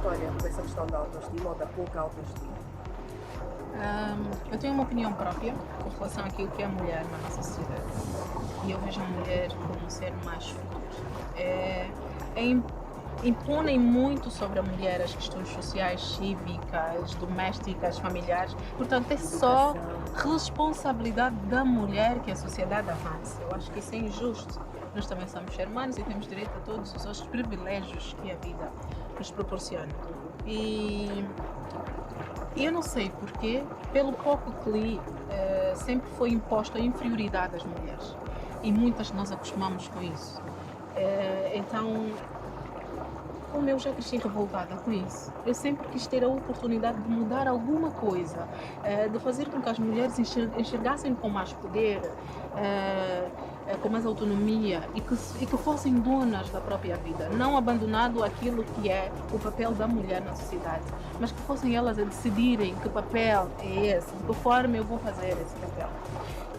história com essa questão da autoestima ou da pouca autoestima? Eu tenho uma opinião própria com relação àquilo que é a mulher na nossa sociedade. E eu vejo a mulher como um ser mais futuro. É, é im- Imponem muito sobre a mulher as questões sociais, cívicas, domésticas, familiares. Portanto, é só Educação. responsabilidade da mulher que a sociedade avance. Eu acho que isso é injusto. Nós também somos seres humanos e temos direito a todos os outros privilégios que a vida nos proporciona. E e eu não sei porquê, pelo pouco que li, sempre foi imposta a inferioridade às mulheres. E muitas nós acostumamos com isso. Então, como eu já cresci revoltada com isso, eu sempre quis ter a oportunidade de mudar alguma coisa, de fazer com que as mulheres enxergassem com mais poder, com mais autonomia e que fossem donas da própria vida, não abandonado aquilo que é o papel da mulher na sociedade, mas que fossem elas a decidirem que papel é esse, de que forma eu vou fazer esse papel.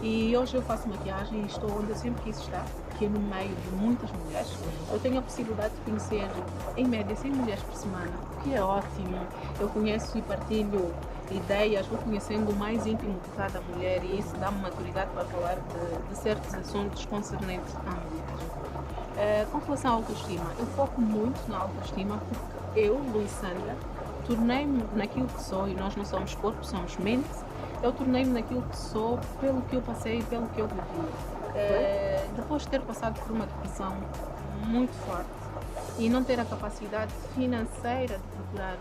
E hoje eu faço maquiagem e estou onde eu sempre quis estar, que é no meio de muitas mulheres. Eu tenho a possibilidade de conhecer, em média, 100 mulheres por semana, o que é ótimo. Eu conheço e partilho ideias, vou conhecendo o mais íntimo de cada mulher e isso dá-me maturidade para falar de certos assuntos concernentes à mulher. Com relação à autoestima, eu foco muito na autoestima porque eu, Luís Sandra, tornei-me naquilo que sou e nós não somos corpo, somos mente. Eu tornei-me naquilo que sou pelo que eu passei e pelo que eu vivi. Depois de ter passado por uma depressão muito forte e não ter a capacidade financeira de procurar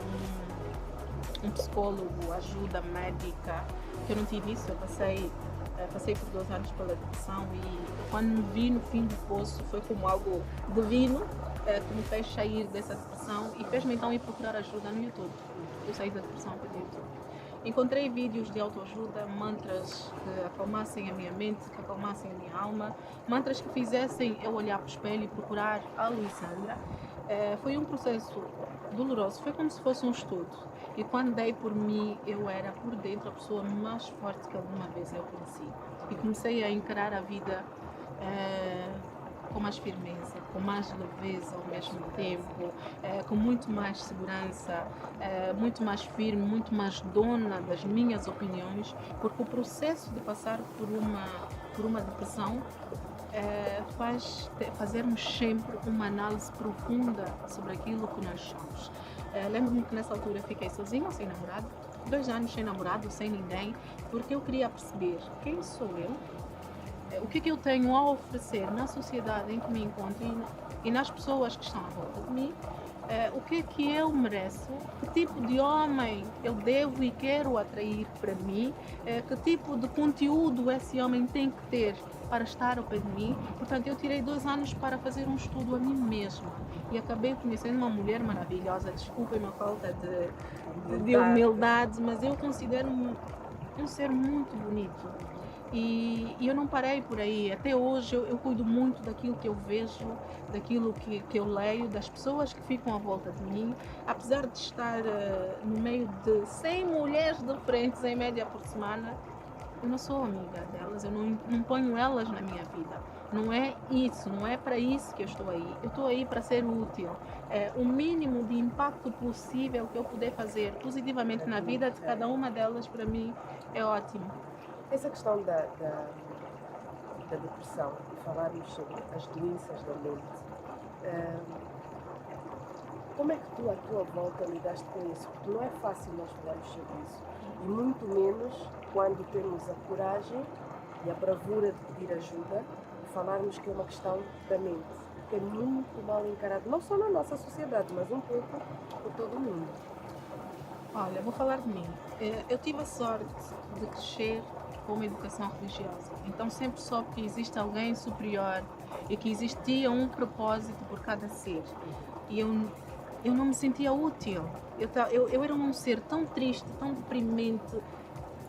um psicólogo, ajuda médica, que eu não tive isso, eu passei por 2 anos pela depressão e quando me vi no fim do poço foi como algo divino que me fez sair dessa depressão e fez-me então ir procurar ajuda no YouTube. Eu saí da depressão pelo YouTube. Encontrei vídeos de autoajuda, mantras que acalmassem a minha mente, que acalmassem a minha alma, mantras que fizessem eu olhar para o espelho e procurar a Luísandra. Foi um processo doloroso, foi como se fosse um estudo. E quando dei por mim, eu era por dentro a pessoa mais forte que alguma vez eu conheci. E comecei a encarar a vida com mais firmeza, com mais leveza ao mesmo tempo, com muito mais segurança, muito mais firme, muito mais dona das minhas opiniões, porque o processo de passar por uma depressão fazermos sempre uma análise profunda sobre aquilo que nós somos. Lembro-me que nessa altura fiquei sozinha, sem namorado, 2 anos sem namorado, sem ninguém, porque eu queria perceber quem sou eu, o que é que eu tenho a oferecer na sociedade em que me encontro e nas pessoas que estão à volta de mim, o que é que eu mereço, que tipo de homem eu devo e quero atrair para mim, que tipo de conteúdo esse homem tem que ter para estar ao pé de mim. Portanto, eu tirei 2 anos para fazer um estudo a mim mesma e acabei conhecendo uma mulher maravilhosa. Desculpem a falta de humildade, mas eu considero-me um ser muito bonito. E eu não parei por aí. Até hoje eu cuido muito daquilo que eu vejo, daquilo que eu leio, das pessoas que ficam à volta de mim. Apesar de estar no meio de 100 mulheres diferentes em média por semana, eu não sou amiga delas, eu não ponho elas na minha vida. Não é isso, não é para isso que eu estou aí. Eu estou aí para ser útil. O mínimo de impacto possível que eu puder fazer positivamente na vida de cada uma delas, para mim, é ótimo. Essa questão da depressão e falarmos sobre as doenças da mente, como é que tu, à tua volta, lidaste com isso? Porque não é fácil nós falarmos sobre isso. E muito menos quando temos a coragem e a bravura de pedir ajuda e falarmos que é uma questão da mente. Que é muito mal encarado, não só na nossa sociedade, mas um pouco por todo o mundo. Olha, vou falar de mim. Eu tive a sorte de crescer com uma educação religiosa. Então sempre soube que existe alguém superior e que existia um propósito por cada ser. E eu não me sentia útil. Eu era um ser tão triste, tão deprimente,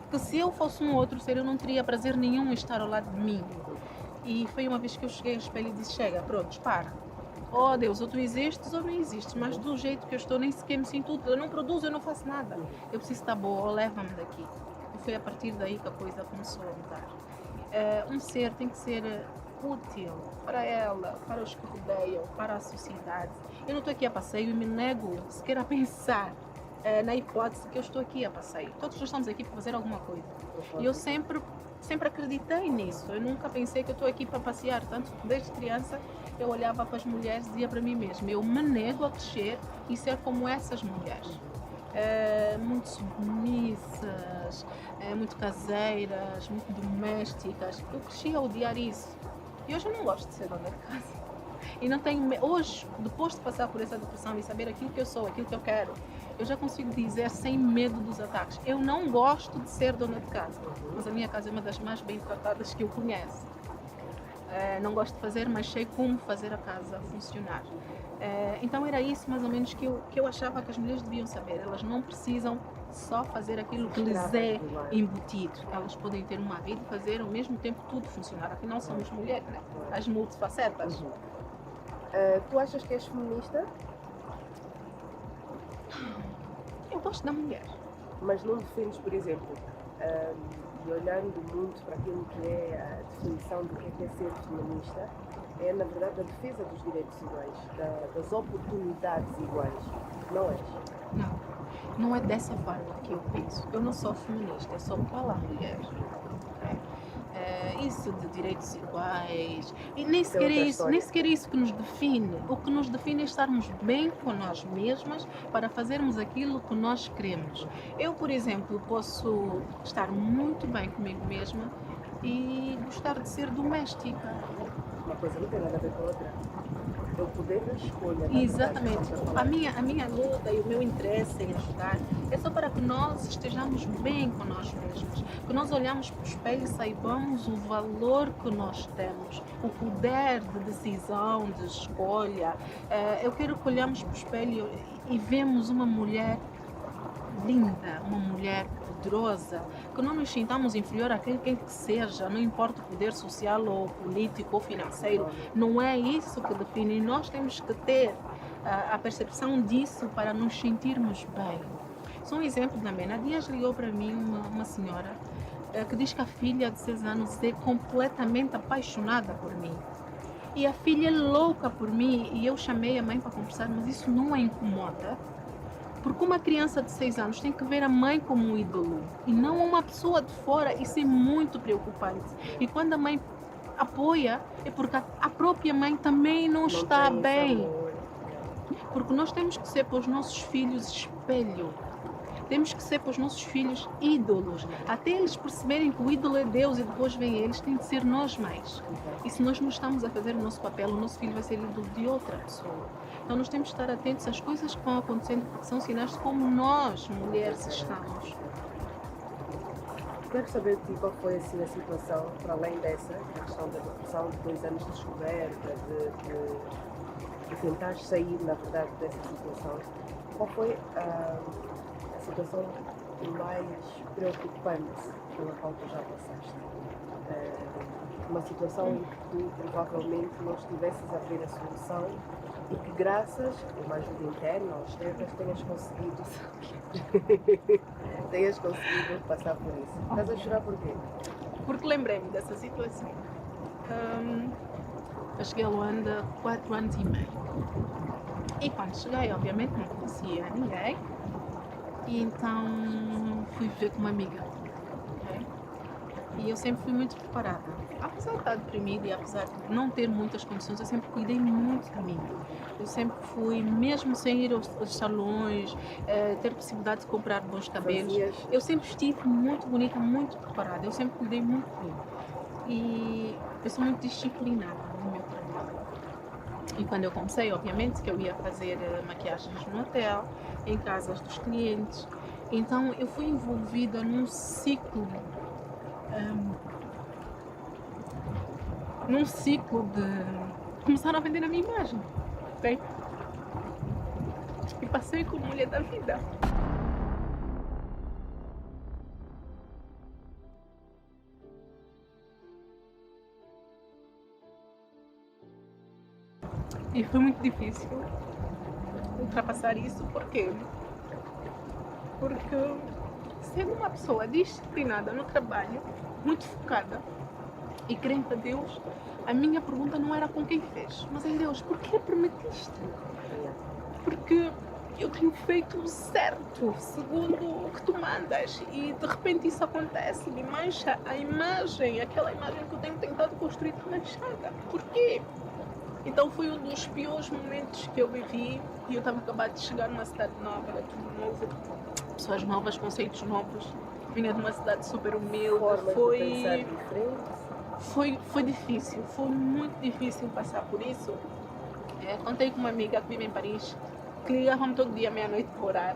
que se eu fosse um outro ser, eu não teria prazer nenhum em estar ao lado de mim. E foi uma vez que eu cheguei ao espelho e disse: chega, pronto, para. Oh Deus, ou tu existes ou não existes, mas do jeito que eu estou nem sequer me sinto útil, eu não produzo, eu não faço nada. Eu preciso estar boa, leva-me daqui. E foi a partir daí que a coisa começou a mudar. Um ser tem que ser útil para ela, para os que rodeiam, para a sociedade. Eu não estou aqui a passeio e me nego sequer a pensar na hipótese que eu estou aqui a passeio. Todos nós estamos aqui para fazer alguma coisa. E eu sempre acreditei nisso. Eu nunca pensei que eu estou aqui para passear. Tanto que desde criança eu olhava para as mulheres e dizia para mim mesma, eu me nego a crescer e ser como essas mulheres. Muito submissas, muito caseiras, muito domésticas. Eu cresci a odiar isso. E hoje eu não gosto de ser dona de casa. E não tenho hoje, depois de passar por essa depressão e saber aquilo que eu sou, aquilo que eu quero, eu já consigo dizer sem medo dos ataques. Eu não gosto de ser dona de casa, mas a minha casa é uma das mais bem tratadas que eu conheço. Não gosto de fazer, mas sei como fazer a casa funcionar. Então era isso mais ou menos que eu achava que as mulheres deviam saber. Elas não precisam só fazer aquilo que lhes é embutido. Elas podem ter uma vida e fazer ao mesmo tempo tudo funcionar. Afinal somos mulheres, né? As multifacetas. Tu achas que és feminista? Eu gosto da mulher. Mas não defendes, por exemplo, e olhando muito para aquilo que é a definição do que é ser feminista, é na verdade a defesa dos direitos iguais, das oportunidades iguais, não és? Não é dessa forma que eu penso. Eu não sou feminista, eu sou pela mulher. Isso de direitos iguais, e nem sequer isso que nos define. O que nos define é estarmos bem com nós mesmas para fazermos aquilo que nós queremos. Eu, por exemplo, posso estar muito bem comigo mesma e gostar de ser doméstica. Uma coisa não tem nada a ver com a outra. É o poder da escolha. Exatamente. A minha luta e o meu interesse em ajudar é só para que nós estejamos bem com nós mesmos, que nós olhamos para o espelho e saibamos o valor que nós temos, o poder de decisão, de escolha. Eu quero que olhamos para o espelho e vemos uma mulher linda, uma mulher poderosa, que não nos sintamos inferior a quem que seja, não importa o poder social ou político ou financeiro, não é isso que define. Nós temos que ter a percepção disso para nos sentirmos bem. Só um exemplo também, há dias ligou para mim uma senhora que diz que a filha de 6 anos é completamente apaixonada por mim. E a filha é louca por mim, e eu chamei a mãe para conversar, mas isso não a incomoda. Porque uma criança de 6 anos tem que ver a mãe como um ídolo e não uma pessoa de fora. Isso é muito preocupante. E quando a mãe apoia, é porque a própria mãe também não está bem. Porque nós temos que ser para os nossos filhos espelho. Temos que ser para os nossos filhos ídolos. Até eles perceberem que o ídolo é Deus e depois vem eles, tem de ser nós mães. E se nós não estamos a fazer o nosso papel, o nosso filho vai ser ídolo de outra pessoa. Então nós temos que estar atentos às coisas que vão acontecendo, porque são sinais de como nós, mulheres, estamos. Quero saber de ti qual foi assim, a situação, para além dessa, a questão da depressão, de 2 anos de descoberta, de tentar sair, na verdade, dessa situação. Qual foi a situação mais preocupante pela qual tu já passaste? Uma situação em que tu provavelmente não estivesses a ver a solução e que graças a uma ajuda interna ou externa tenhas conseguido passar por isso. Estás a chorar por quê? Porque lembrei-me dessa situação. Eu cheguei a Luanda 4 anos e meio. E quando cheguei, obviamente, não conhecia ninguém. E então fui viver com uma amiga. Okay? E eu sempre fui muito preparada. Apesar de estar deprimida e apesar de não ter muitas condições, eu sempre cuidei muito de mim. Eu sempre fui, mesmo sem ir aos salões, ter possibilidade de comprar bons cabelos, eu sempre estive muito bonita, muito preparada. Eu sempre cuidei muito de mim. E eu sou muito disciplinada no meu trabalho. E quando eu comecei, obviamente, que eu ia fazer maquiagens no hotel, em casas dos clientes. Então eu fui envolvida num ciclo de começar a vender a minha imagem, ok? E passei como mulher da vida. E foi muito difícil ultrapassar isso, por quê? Porque sendo uma pessoa disciplinada no trabalho, muito focada, e crente a Deus, a minha pergunta não era com quem fez, mas em Deus, por que permitiste? Porque eu tenho feito o certo, segundo o que tu mandas, e de repente isso acontece, me mancha a imagem, aquela imagem que eu tenho tentado construir manchada. Por quê? Então foi um dos piores momentos que eu vivi, e eu estava acabado de chegar numa cidade nova, era tudo novo, pessoas novas, conceitos novos. Vinha de uma cidade super humilde, Formas de pensar diferentes. foi difícil, foi muito difícil passar por isso. Contei com uma amiga que vive em Paris, que ligava-me todo dia meia-noite para orar.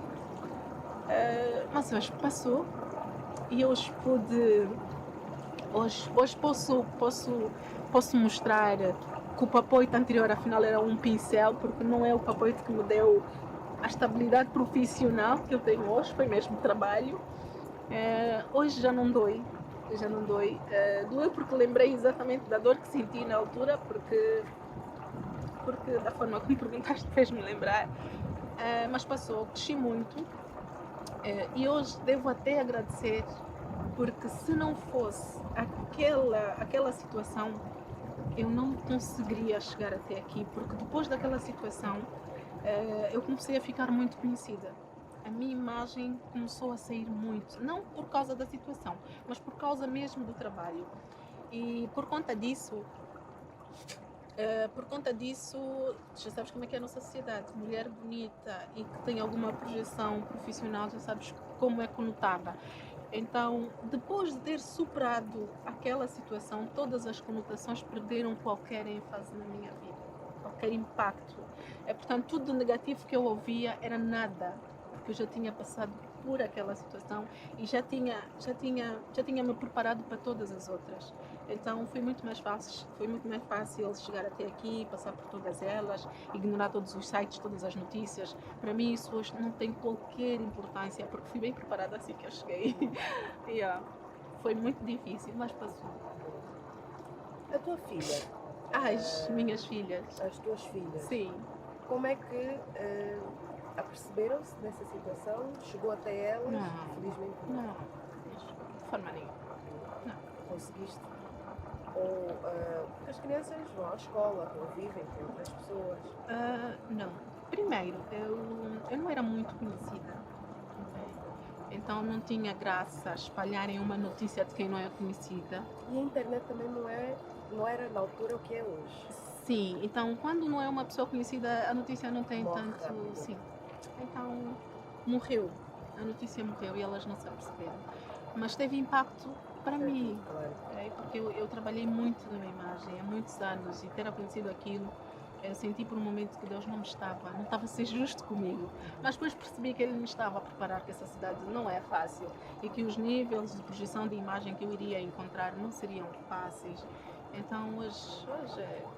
Mas hoje passou e hoje pude. Hoje posso mostrar que o papoite anterior afinal era um pincel, porque não é o papoite que me deu a estabilidade profissional que eu tenho hoje, foi mesmo trabalho. Hoje já não dói. Doeu porque lembrei exatamente da dor que senti na altura, porque da forma como perguntaste fez-me lembrar. Mas passou, cresci muito, e hoje devo até agradecer, porque se não fosse aquela situação, eu não conseguiria chegar até aqui, porque depois daquela situação eu comecei a ficar muito conhecida. A minha imagem começou a sair muito, não por causa da situação, mas por causa mesmo do trabalho. E por conta disso, já sabes como é que é a nossa sociedade. Mulher bonita e que tem alguma projeção profissional, já sabes como é conotada. Então, depois de ter superado aquela situação, todas as conotações perderam qualquer ênfase na minha vida, qualquer impacto. Portanto, tudo de negativo que eu ouvia era nada, porque eu já tinha passado por aquela situação e já tinha me preparado para todas as outras. Então foi muito mais fácil chegar até aqui, passar por todas elas, ignorar todos os sites, todas as notícias. Para mim isso hoje não tem qualquer importância, porque fui bem preparada assim que eu cheguei. Foi muito difícil, mas passou. A tua filha? As minhas filhas. As tuas filhas? Sim. Como é que aperceberam-se dessa situação? Chegou até elas? Não. Felizmente Não, de forma nenhuma. Não. Conseguiste? Ou as crianças vão à escola, convivem com outras pessoas? Não. Primeiro, eu não era muito conhecida. Então não tinha graça espalharem uma notícia de quem não é conhecida. E a internet também não era na altura o que é hoje. Sim, então quando não é uma pessoa conhecida, a notícia não tem Morre tanto. rápido. Sim. Então morreu. A notícia morreu e elas não se aperceberam. Mas teve impacto para mim. Claro. Porque eu trabalhei muito na minha imagem há muitos anos, e ter acontecido aquilo, eu senti por um momento que Deus não estava a ser justo comigo. Mas depois percebi que Ele me estava a preparar, que essa cidade não é fácil e que os níveis de projeção de imagem que eu iria encontrar não seriam fáceis. Então hoje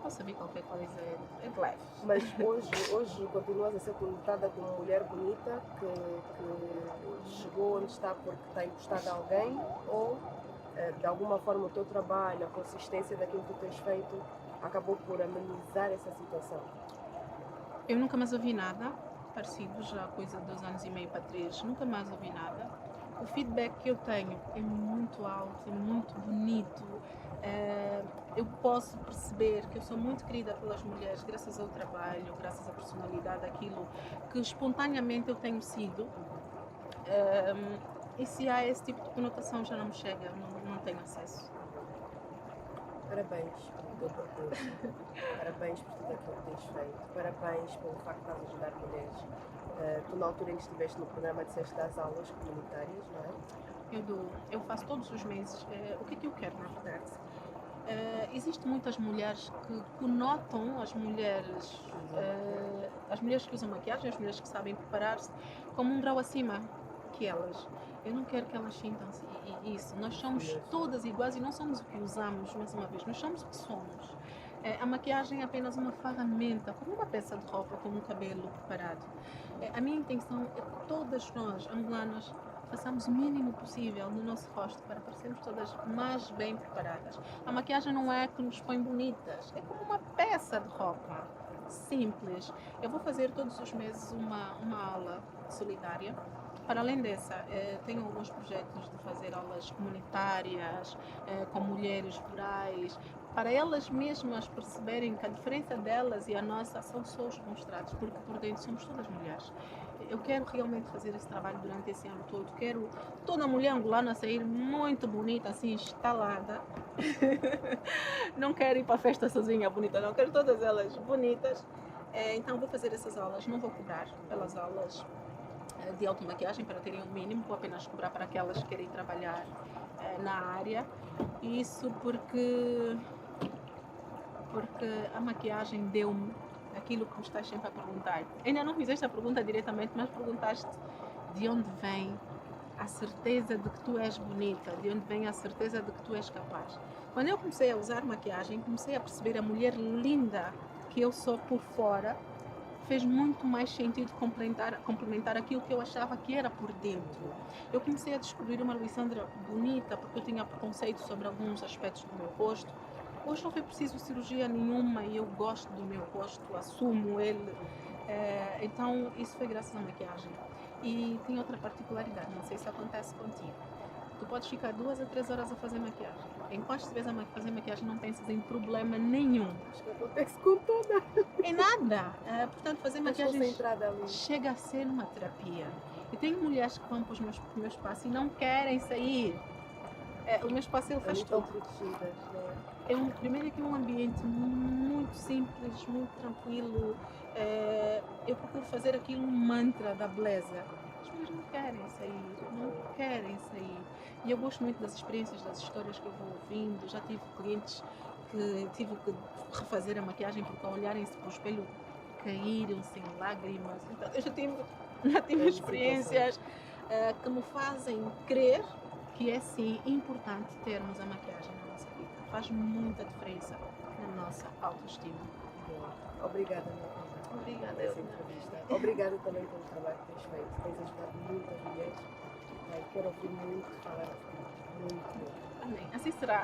posso saber qualquer coisa, é de leve. Mas hoje continuas a ser conotada como mulher bonita que chegou onde está porque está encostada a alguém, ou de alguma forma o teu trabalho, a consistência daquilo que tu tens feito acabou por amenizar essa situação? Eu nunca mais ouvi nada parecido, já há coisa de 2 anos e meio para 3, nunca mais ouvi nada. O feedback que eu tenho é muito alto, é muito bonito. Eu posso perceber que eu sou muito querida pelas mulheres graças ao trabalho, graças à personalidade, aquilo que espontaneamente eu tenho sido. E se há esse tipo de conotação, já não me chega, não tenho acesso. Parabéns pelo teu percurso, parabéns por tudo aquilo que tens feito, parabéns pelo facto de estás a ajudar mulheres. Tu, na altura em que estiveste no programa, disseste das aulas comunitárias, não é? Eu faço todos os meses. O que é que eu quero, na verdade? Existem muitas mulheres que conotam as mulheres que usam maquiagem, as mulheres que sabem preparar-se, como um grau acima que elas. Eu não quero que elas sintam isso. Nós somos todas iguais e não somos o que usamos, mais uma vez, nós somos o que somos. A maquiagem é apenas uma ferramenta, como uma peça de roupa, como um cabelo preparado. A minha intenção é que todas nós, angolanas, façamos o mínimo possível no nosso rosto para parecermos todas mais bem preparadas. A maquiagem não é que nos põe bonitas, é como uma peça de roupa simples. Eu vou fazer todos os meses uma aula solidária Para além dessa, tenho alguns projetos de fazer aulas comunitárias com mulheres rurais, para elas mesmas perceberem que a diferença delas e a nossa são só os constrados, porque por dentro somos todas mulheres. Eu quero realmente fazer esse trabalho durante esse ano todo. Quero toda mulher angolana sair muito bonita, assim, instalada. Não quero ir para a festa sozinha bonita, não. Quero todas elas bonitas. Então vou fazer essas aulas. Não vou cobrar pelas aulas de automaquiagem para terem um mínimo. Vou apenas cobrar para aquelas que querem trabalhar na área. Isso porque a maquiagem deu-me aquilo que me estás sempre a perguntar. Ainda não fizeste a pergunta diretamente, mas perguntaste de onde vem a certeza de que tu és bonita, de onde vem a certeza de que tu és capaz. Quando eu comecei a usar maquiagem, comecei a perceber a mulher linda que eu sou por fora, fez muito mais sentido complementar aquilo que eu achava que era por dentro. Eu comecei a descobrir uma Luisandra bonita, porque eu tinha preconceito sobre alguns aspectos do meu rosto. Hoje não foi preciso cirurgia nenhuma e eu gosto do meu rosto, assumo ele. Então, isso foi graças à maquiagem. E tem outra particularidade, não sei se acontece contigo. Tu podes ficar 2 a 3 horas a fazer maquiagem. Enquanto estiveres a fazer maquiagem, não pensas em problema nenhum. Acho que acontece com toda. Em nada. Portanto, fazer maquiagem ali. chega a ser uma terapia. E tem mulheres que vão para o meu espaço e não querem sair. O meu espaço ele faz tudo. Protegidas, né? Primeiro que é um ambiente muito simples, muito tranquilo. Eu procuro fazer aquilo um mantra da beleza. As mulheres não querem sair, não querem sair. E eu gosto muito das experiências, das histórias que eu vou ouvindo. Já tive clientes que tive que refazer a maquiagem porque ao olharem-se para o espelho caíram-se em lágrimas. Então, eu já tive experiências que me fazem crer que é sim importante termos a maquiagem na nossa vida. Faz muita diferença na nossa autoestima. Obrigada, minha amiga. Obrigada, por essa entrevista. Obrigada também pelo trabalho que tens feito. Tens ajudado muitas mulheres. Quero ouvir muito falar de ti. Muito. Amém. Assim será.